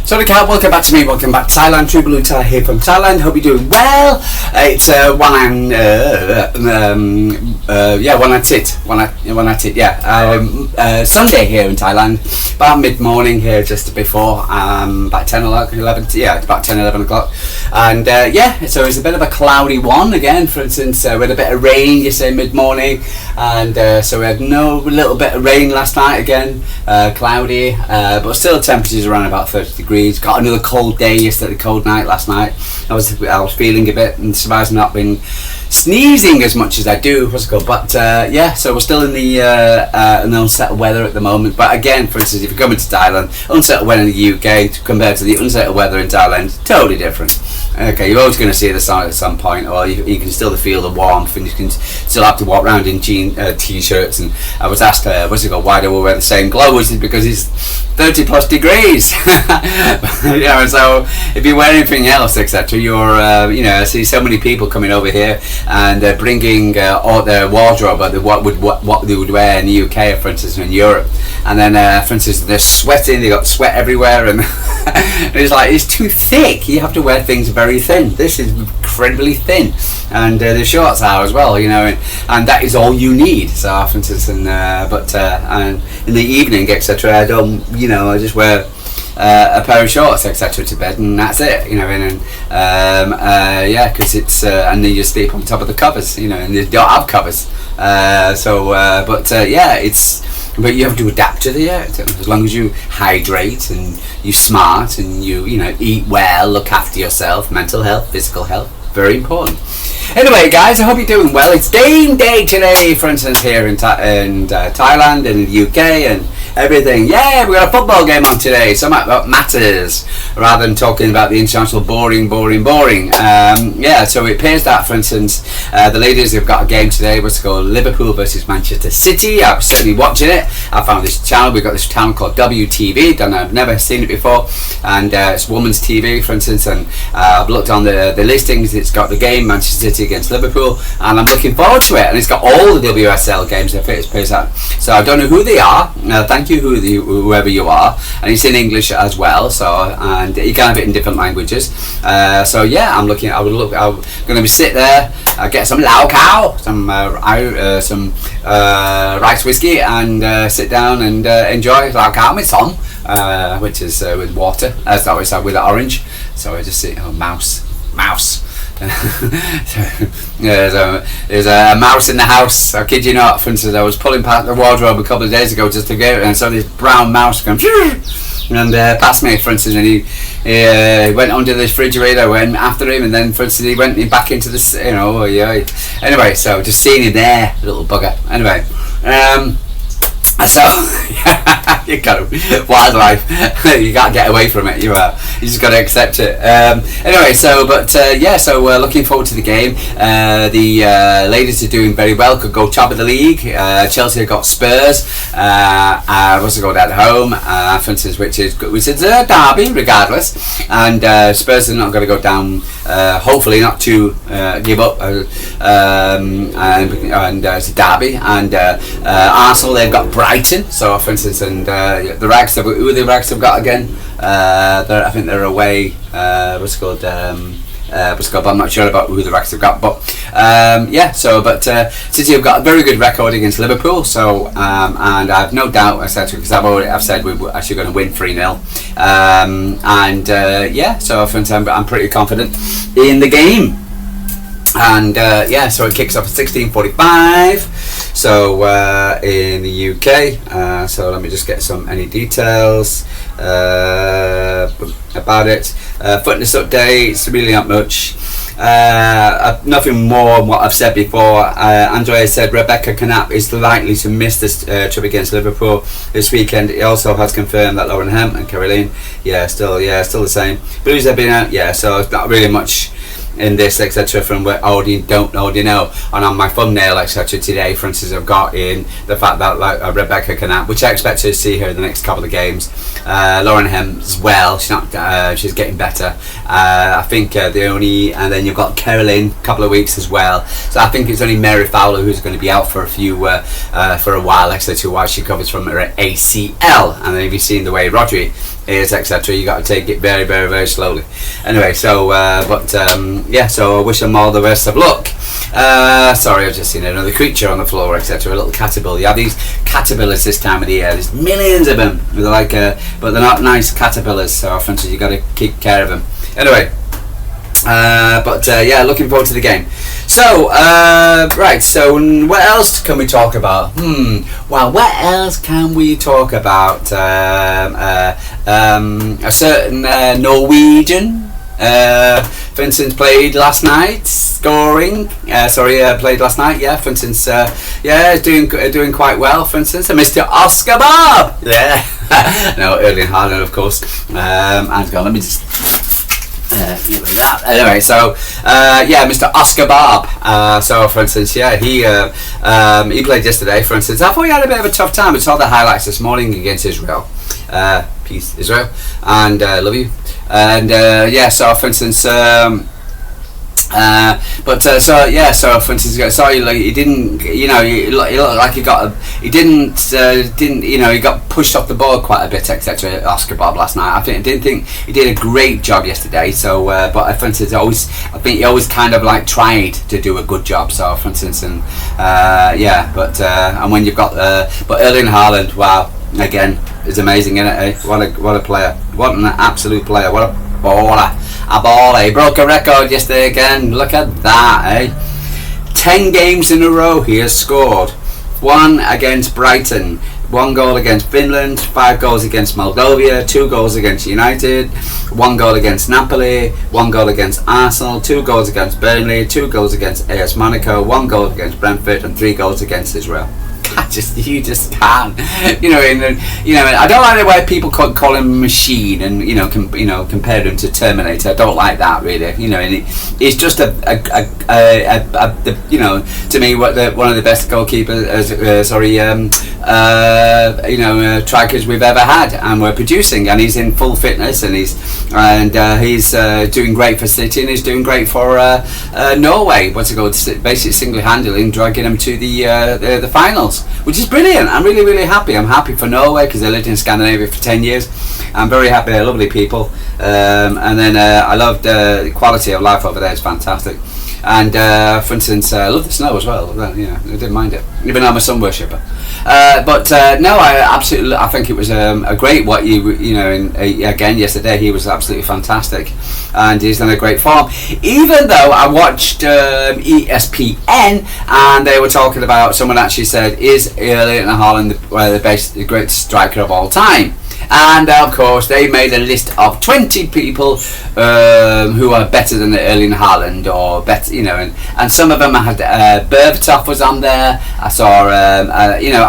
So welcome back to me, welcome back to Thailand. True Blue Thai here from Thailand. Hope you're doing well. It's one Sunday here in Thailand. About mid-morning here, just before about 10 o'clock, 11, about 10, 11 o'clock. And so it's a bit of a cloudy one again. For instance, we had a bit of rain yesterday mid-morning, and so we had little bit of rain last night again, cloudy, but still temperatures around about 30 degrees. Got another cold day yesterday, cold night last night. I was feeling a bit, and surprised not been sneezing as much as I do. But so we're still in the unsettled weather at the moment. But again, for instance, if you're coming to Thailand, unsettled weather in the UK compared to the unsettled weather in Thailand, totally different. Okay, you're always going to see the sun at some point, or you can still feel the warmth, and you can still have to walk around in t-shirts. And I was asked, why do we wear the same clothes? It's because it's 30 plus degrees. So if you wear anything else, etc., you're, I see so many people coming over here and bringing all their wardrobe, what they would wear in the UK, for instance, in Europe. And then, for instance, they're sweating, they got sweat everywhere, and it's like, it's too thick. You have to wear things very thin. This is incredibly thin, and the shorts are as well, and that is all you need. So, for instance, and in the evening, etc., I don't, I just wear a pair of shorts, etc., to bed, and that's it, because it's and then you sleep on top of the covers, and they don't have covers, but you have to adapt to the air. As long as you hydrate and you smart and you eat well, look after yourself, mental health, physical health, very important. Anyway, guys, I hope you're doing well. It's game day today, for instance, here in Thailand and in the UK and everything. Yeah, we've got a football game on today, something that matters, rather than talking about the international boring. So it appears that, for instance, the ladies have got a game today, what's called Liverpool versus Manchester City. I'm certainly watching it. I found this channel. We've got this channel called WTV, and I've never seen it before, and it's women's TV, for instance, and I've looked on the listings. It's got the game Manchester City against Liverpool, and I'm looking forward to it, and it's got all the WSL games. So I don't know who they are. Thank you, whoever you are, and it's in English as well. So, and you can have it in different languages. I'm going to be sit there, get some lao khao, some rice whiskey, and sit down and enjoy lao khao with som, which is with water, with orange. So I just sit. Mouse. There's a mouse in the house. I kid you not. For instance, I was pulling past the wardrobe a couple of days ago just to get it, and so this brown mouse come and past me, for instance, and he went under the refrigerator, went after him, and then, for instance, he went back into the anyway, so just seeing him there, little bugger. Anyway, so you got wildlife. You can't get away from it. You just got to accept it. So we're looking forward to the game. The ladies are doing very well. Could go top of the league. Chelsea have got Spurs. What's it called at home? For instance, which is a derby, regardless. And Spurs are not going to go down. Hopefully, not to give up. And it's a derby. And Arsenal, they've got Brighton. So, for instance, and the Rags, who the Rags have got again? I think they're away. But I'm not sure about who the Rags have got. But City have got a very good record against Liverpool. So and I have no doubt, etc., because I've said we're actually going to win 3-0. So for instance, I'm pretty confident in the game. And so it kicks off at 16:45. So in the UK, so let me just get any details about it. Fitness updates, really not much. Nothing more than what I've said before. Andrea said Rebecca Knapp is likely to miss this trip against Liverpool this weekend. He also has confirmed that Lauren Hemp and Caroline, still the same. Blues have been out, so it's not really much in this, etc., from what I don't already know. And on my thumbnail, etc., today, for instance, I've got in the fact that Rebecca Knapp, which I expect to see her in the next couple of games. Lauren Hemp as well. She's getting better. I think and then you've got Caroline a couple of weeks as well. So I think it's only Mary Fowler who's going to be out for a while, etc., while she covers from her ACL. And then if you've seen the way Rodri is, etc. You got to take it very, very, very slowly. Anyway, so so I wish them all the best of luck. Sorry, I've just seen another creature on the floor, etc. A little caterpillar. You have these caterpillars this time of the year. There's millions of them. They're like, but they're not nice caterpillars. So, for instance, you got to keep care of them. Anyway. Looking forward to the game. So, right, so what else can we talk about? Well, what else can we talk about? A certain Norwegian, for instance, played last night, played last night, for instance, doing quite well, for instance, Mr. Oscar Bob! Yeah, no, Erlin Haaland, of course. Let me just... Anyway, so Mr. Oscar Barb. So, for instance, he played yesterday. For instance, I thought he had a bit of a tough time. I saw the highlights this morning against Israel. Peace, Israel, and love you. And so for instance. So for instance, he didn't, he looked like he got pushed off the ball quite a bit, etc. Oscar Bob last night. I didn't think he did a great job yesterday. So, but for instance, I think he always kind of like tried to do a good job. So, for instance, and when you've got but Erling Haaland, wow, again, is amazing, isn't it? What a player! What an absolute player! What a baller! A ball, he broke a record yesterday again. Look at that, 10 games in a row he has scored. 1 against Brighton, 1 goal against Finland, 5 goals against Moldova, 2 goals against United, 1 goal against Napoli, 1 goal against Arsenal, 2 goals against Burnley, 2 goals against AS Monaco, 1 goal against Brentford, and 3 goals against Israel. You just can't, I don't like the way people call him machine and compare him to Terminator. I don't like that really, and he's just to me one of the best goalkeepers, strikers we've ever had, and we're producing, and he's in full fitness, and he's doing great for City, and he's doing great for Norway. What's it called? Basically single-handedly dragging them to the finals, which is brilliant. I'm really, really happy. I'm happy for Norway because I lived in Scandinavia for 10 years. I'm very happy. They're lovely people, and then I loved the quality of life over there. It's fantastic. And for instance, I love the snow as well. I didn't mind it, even though I'm a sun worshipper. I think it was a great again yesterday he was absolutely fantastic, and he's in a great form. Even though I watched ESPN and they were talking about, someone actually said, is Erling Haaland the greatest striker of all time? And of course they made a list of 20 people who are better than Erling Haaland, or better, and some of them had Berbatov was on there. I saw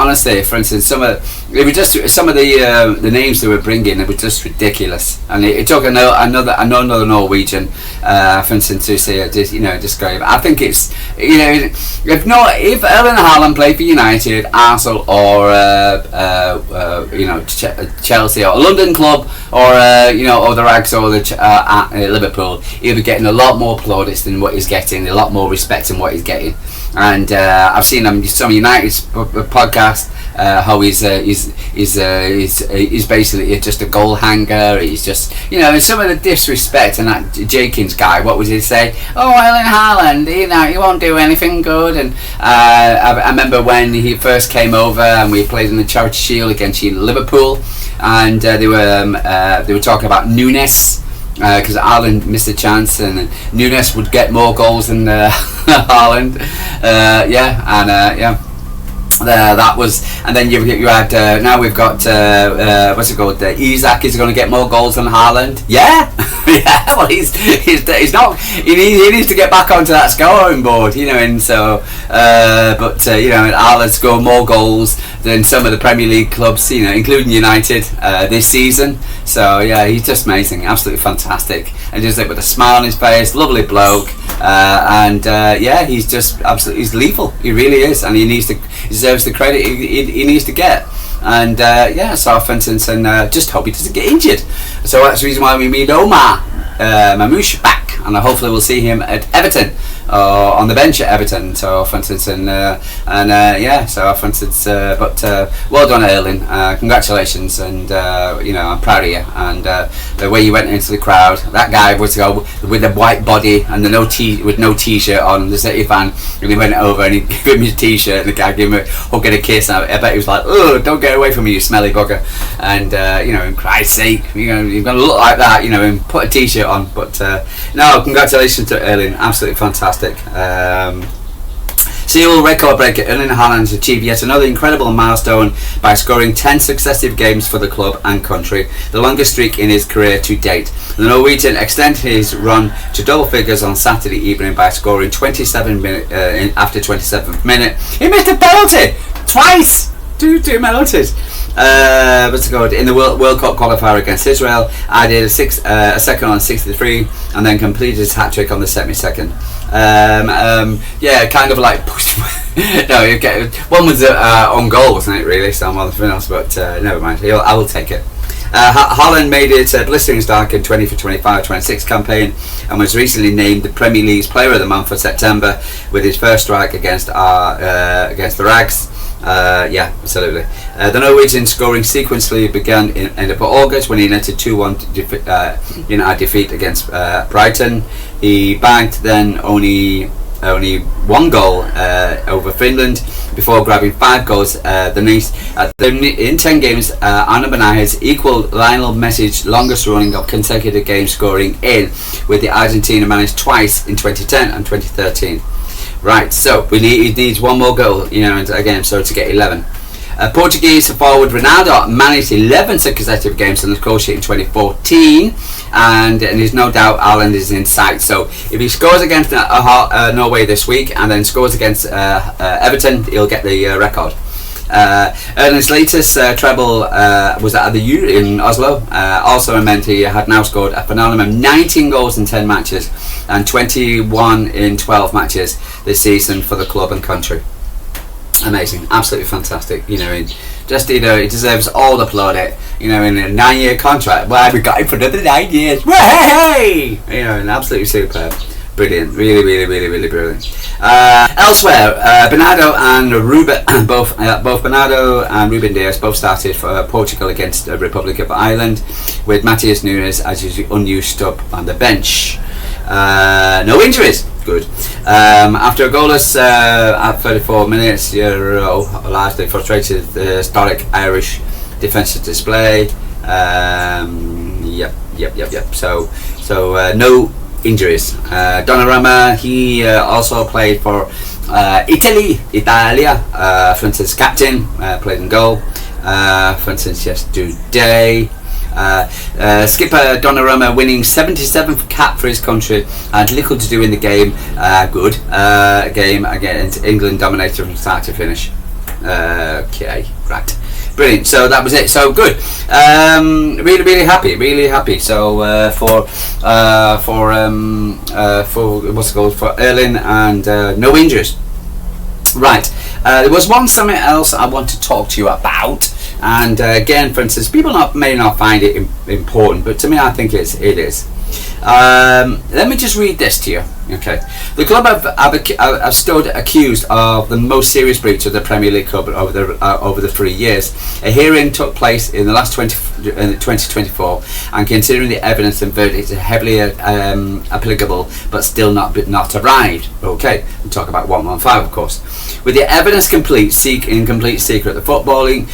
honestly, for instance, some of the names they were bringing, it was just ridiculous, and it took another Norwegian, for instance, to say describe. I think it's if Erling Haaland played for United, Arsenal, or Chelsea or a London club, or or the Rags, or the Liverpool, he'll be getting a lot more plaudits than what he's getting, a lot more respect than what he's getting. And I've seen him some United's podcast, how he's basically just a goal hanger. He's just some of the disrespect, and that Jenkins guy, what was he say? Oh, Erling Haaland, he won't do anything good. And I remember when he first came over and we played in the Charity Shield against Liverpool, and they were talking about Nunes, because Haaland missed a chance, and Nunes would get more goals than Haaland. That was, and then you had now we've got what's it called? Isak is going to get more goals than Haaland. Yeah. Well, he's not. He needs to get back onto that scoring board, and so. Haaland scored more goals than some of the Premier League clubs, including United this season. So yeah, he's just amazing, absolutely fantastic, and just with a smile on his face, lovely bloke, he's just absolutely, he's lethal. He really is, and he deserves the credit he needs to get. And so for instance, and just hope he doesn't get injured. So that's the reason why we need Omar Mamouche back. and hopefully we'll see him at Everton, on the bench at Everton. So, for instance, so for instance, well done, Erlin. Congratulations, and I'm proud of you. And the way you went into the crowd, that guy was with a white body and no t-shirt on, the City fan, and he went over and he gave him his t-shirt, and the guy gave him a hug and a kiss. And I bet he was like, "Oh, don't get away from me, you smelly bugger!" And in Christ's sake, you've got to look like that, and put a t-shirt on. But no, congratulations to Erlin, absolutely fantastic. Serial record breaker Erlin Haaland has achieved yet another incredible milestone by scoring 10 successive games for the club and country, the longest streak in his career to date. The Norwegian extended his run to double figures on Saturday evening by scoring 27 minutes after 27th minute. He missed a penalty twice. Two penalties. In the World Cup qualifier against Israel, added a second on 63, and then completed his hat-trick on the 72nd. Kind of like pushed. No, one was on goal, wasn't it? Really, so I'm on the else, but never mind. I will take it. Haaland made it a blistering start in 20 for 25-26 campaign, and was recently named the Premier League's Player of the Month for September with his first strike against the Rags. Absolutely. The Norwegian scoring sequentially began in August when he netted 2-1 defeat against Brighton. He bagged then only one goal over Finland before grabbing 5 goals. In 10 games, Anabana has equalled Lionel Messi's longest running of consecutive game scoring with the Argentina managed twice in 2010 and 2013. Right, so he needs one more goal, to get 11. Portuguese forward Ronaldo managed 11 successive games on the score sheet in 2014, and there's no doubt Haaland is in sight. So if he scores against Norway this week and then scores against Everton, he'll get the record. Erlin's latest treble was at the U in Oslo. Also meant he had now scored a phenomenal 19 goals in 10 matches and 21 in 12 matches this season for the club and country. Amazing, absolutely fantastic. He deserves all the plaudit. In a 9-year contract. Well, we got him for another 9 years. Way! Absolutely superb. Brilliant, really, really, really, really brilliant. Elsewhere, Bernardo and Ruben, both Bernardo and Ruben Dias both started for Portugal against the Republic of Ireland, with Matheus Nunes as his unused sub on the bench. No injuries, good. After a goalless at 34 minutes, you're largely frustrated with the historic Irish defensive display. So no injuries. Donnarumma, he also played for Italia, for instance, captain, played in goal, for instance, yesterday. Skipper Donnarumma winning 77th cap for his country had little to do in the game. Game against England, dominated from start to finish. Okay, right. Brilliant. So that was it. So good. Really, really happy. So for Erlin, and no injuries. Right. There was something else I want to talk to you about, and again, for instance, people may not find it important, but to me, I think it is. Let me just read this to you. Okay, the club have stood accused of the most serious breach of the Premier League Club over the 3 years. A hearing took place in the last 2024, and considering the evidence and verdict is heavily applicable, but still not arrived. Okay, we'll talk about 115, of course. With the evidence in complete secret, the footballing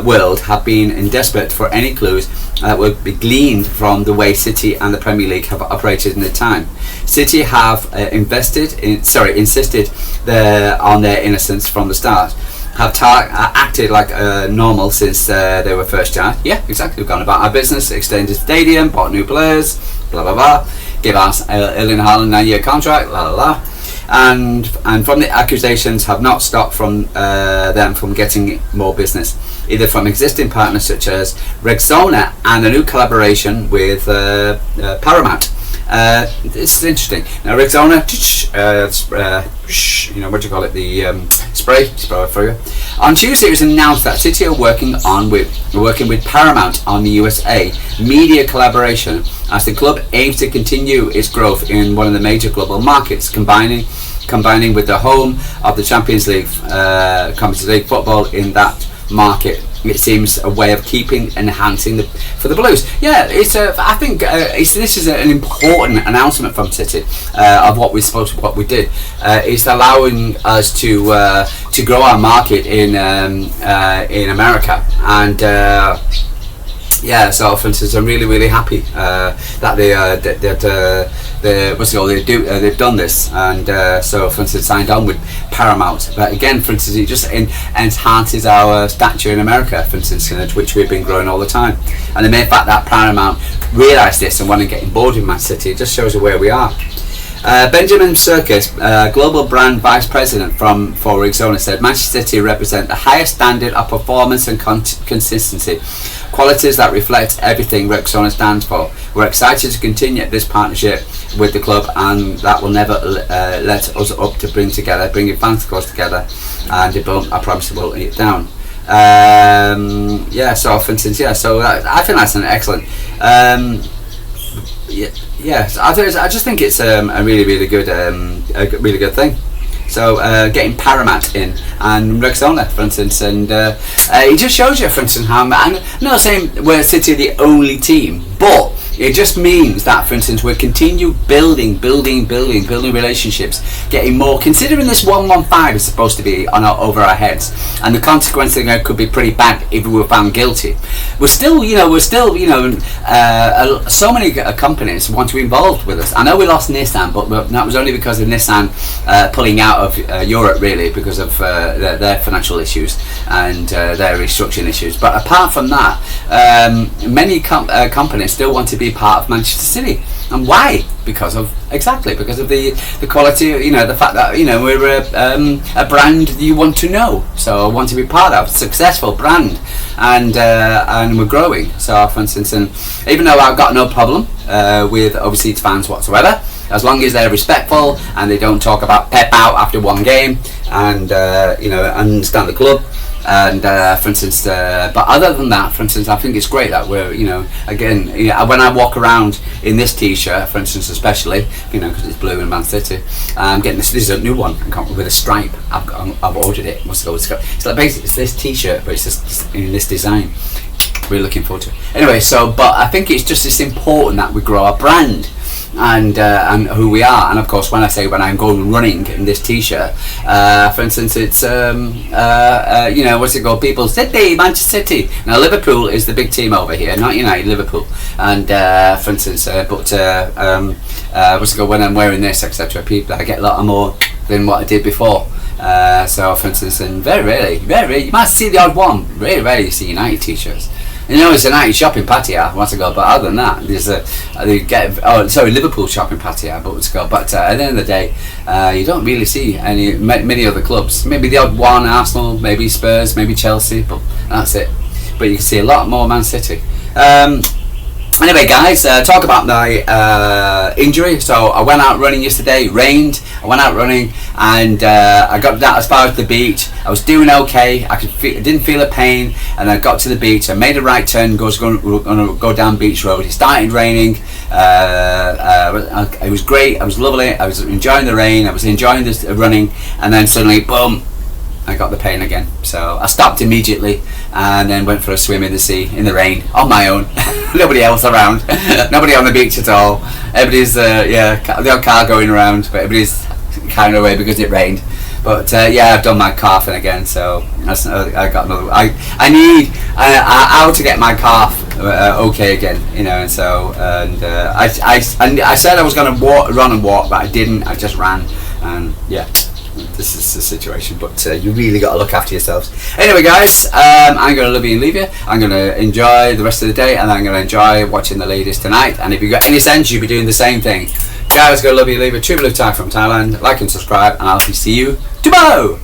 world have been in desperate for any clues that would be gleaned from the way City and the Premier League have operated in the time. City have insisted on their innocence from the start. Have acted like normal since they were first charged. Yeah, exactly. We've gone about our business, extended stadium, bought new players, blah blah blah. Give us Erlin Haaland 9-year contract, blah blah blah. And from the accusations have not stopped from them from getting more business, either from existing partners such as Rexona and a new collaboration with Paramount. It's interesting. Now, Rexona, what do you call it? The spray for you. On Tuesday, it was announced that City are working with Paramount on the USA media collaboration as the club aims to continue its growth in one of the major global markets, combining with the home of the Champions League, Conference League football in that market. It seems a way of enhancing for the Blues. Yeah, I think this is an important announcement from City of what we did. It's allowing us to grow our market in America, and so for instance, I'm really happy that they've done this, and so for instance, signed on with Paramount. But again, for instance, it just enhances our stature in America, for instance, which we've been growing all the time. And the mere fact that Paramount realised this and want to get on board with Man City, it just shows you where we are. Benjamin Circus, Global Brand Vice President for Rexona, said Manchester City represent the highest standard of performance and consistency, qualities that reflect everything Rexona stands for. We're excited to continue this partnership with the club, and that will never let us up to bringing fans close together, and I promise we'll eat it down. So for instance, so I think that's an excellent. Yes, I just think it's a really good thing. So getting Paramount in and Rexona, for instance, and it just shows you, for instance, how. And I'm not saying we're City the only team, but it just means that, for instance, we continue building relationships, getting more. Considering this 115 is supposed to be over our heads, and the consequences could be pretty bad if we were found guilty. We're still, so many companies want to be involved with us. I know we lost Nissan, but that was only because of Nissan pulling out of Europe, really, because of their financial issues and their restructuring issues. But apart from that, many companies still want to be part of Manchester City. And why? Because of the quality, the fact that we're a brand you want to know, so want to be part of, successful brand, and we're growing. So for instance, and even though I've got no problem with overseas fans whatsoever, as long as they're respectful and they don't talk about pep out after one game, and understand the club. And for instance, but other than that, for instance, I think it's great that we're, again, when I walk around in this T-shirt, for instance, especially, because it's blue in Man City, I'm getting this. This is a new one with a stripe. I've ordered it. It's like basically it's this T-shirt, but it's just in this design. Really looking forward to it. Anyway, but I think it's important that we grow our brand. And who we are, and of course when I'm going running in this T-shirt, for instance, it's what's it called? People City, Manchester City. Now Liverpool is the big team over here, not United, Liverpool. And for instance, what's it called? When I'm wearing this, etc., people, I get a lot more than what I did before. So for instance, and very rarely, you might see the odd one. Very rarely you see United T-shirts. It's a United shopping party once ago, but other than that, there's Liverpool shopping party, but at the end of the day, you don't really see many other clubs. Maybe the odd one, Arsenal, maybe Spurs, maybe Chelsea, but that's it. But you can see a lot more Man City. Anyway, guys, talk about my injury. So I went out running yesterday. It rained. I went out running, and I got that as far as the beach. I was doing okay. I didn't feel a pain, and I got to the beach. I made a right turn. Going to go down Beach Road. It started raining. It was great. I was loving it. I was enjoying the rain. I was enjoying this running, and then suddenly, boom! I got the pain again. So I stopped immediately and then went for a swim in the sea in the rain on my own. Nobody else around. Nobody on the beach at all. Everybody's the odd car going around, but everybody's kind of away because it rained. But I've done my calf in again, so I got another. I need how to get my calf okay again, and so I said I was going to run and walk, but I didn't. I just ran, and this is the situation, but you really got to look after yourselves. Anyway, guys, I'm going to love you and leave you. I'm going to enjoy the rest of the day, and I'm going to enjoy watching the ladies tonight. And if you've got any sense, you'll be doing the same thing. Guys, going to love you and leave you. True Blue Tie from Thailand. Like and subscribe, and I'll see you tomorrow.